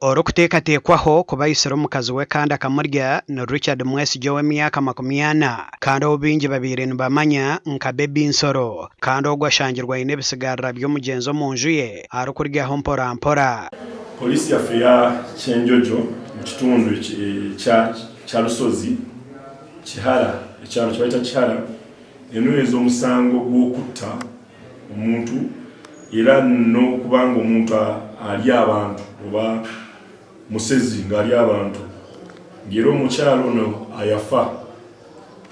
Orukuteekateekwaho kuba aisire omukazi we kandi akamurya ni Richard Mwesigye w'emyaka 40 kandi obingi babaire nibamanya nka Baby Nsoro kandi ogwo ashangirwa aine ebisigarira by'omugyenzi omu nju ye arikuryaho mpora. Polisi yaffe ya Kyenjojo mu kitundu kya Lusozi Kihara ekyalo kibayita Kihara enyweza omusango gw'okutta omuntu era n'okubanga omuntu ali abantu oba musezi ngali abantu ngero omukyalo ono ayafa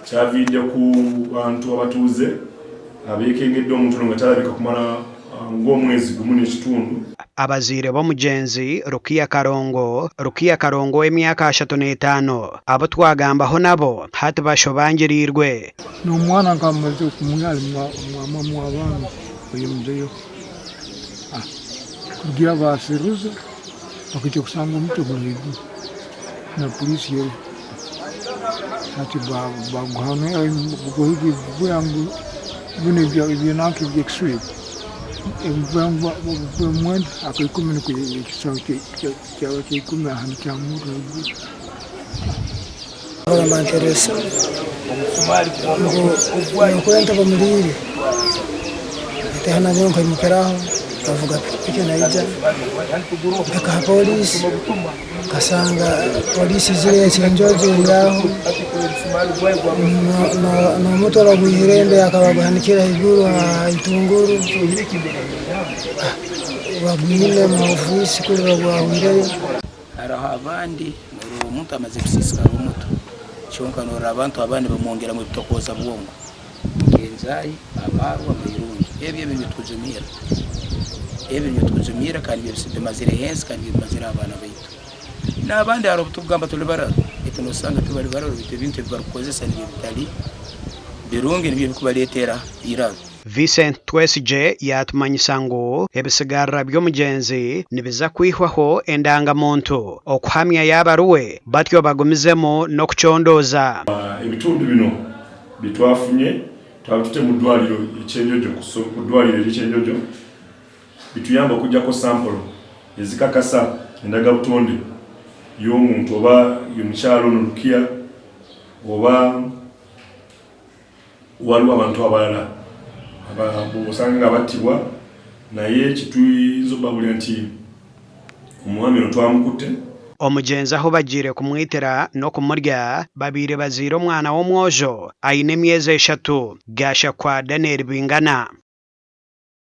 kyavidde ku bantu abatuuze abeekengedde omuntu nga talabika kumala ng'omwezi gumu n'ekitundu. Abaziire b'omugenzi Rukia Karongo w'emyaka 35 abo twagambaho nabo hati bashobangirirwe n'omwana nkamaze okumwali mwamamu w'abantu oyemuzeyo kugira basiruza bakijja kusanga omuto guligu na polisi yo ati baguhana bugohigi bwangu bune byananke byexwe emvangwa bwemwe akaikumi ku kisawo cyawa cyikumi ahantu cya muntu ora manteresa ngo kwenta bamulire tehana zonka mukeraho kavuga piki naija aka polisi kasanga polisi zile Kyenjojo ngaho no motora guhirembe akabaguhanikira iguru itunguru bagwine mu ofisi kuri bagwahireyo araho abandi umuntu amaze gusisikara umuto cyonka no abantu abandi bamwongera mu bitokoza bwongo kenzayi amarwa mayirungi ebyo bitujumira kandi byose mazire hensi kandi mazire abana baitu n'abandi aro tugamba tuli bararo itunosanga tubali bararo bintu bibarukozesa n'ibyo bitali birungi n'ibyo bikubaletera iraro. Vincent Twesigye yatumanyisa ngu ebisigarira by'omugenzi nibiza kwihwaho endangamuntu okuhamya y'abaruwe batyo bagumizemo n'okucondoza ebitundu bino bitwafunye twabutute mu ddwaliro Kyenjojo ku ddwaliro Kyenjojo bituyamba okujjako sample ezikakasa endagabutonde y'omuntu oba y'omukyalo ono Rukia oba waliwo abantu abalala abosanga battibwa naye kituyinza obabulira nti omwami ono twamukutte. Omugenzi aho bagiire kumwitira n'okumurya babiire baziire omwana w'omwojo aine emyezi 3 gasha kwa Daniel Bingana.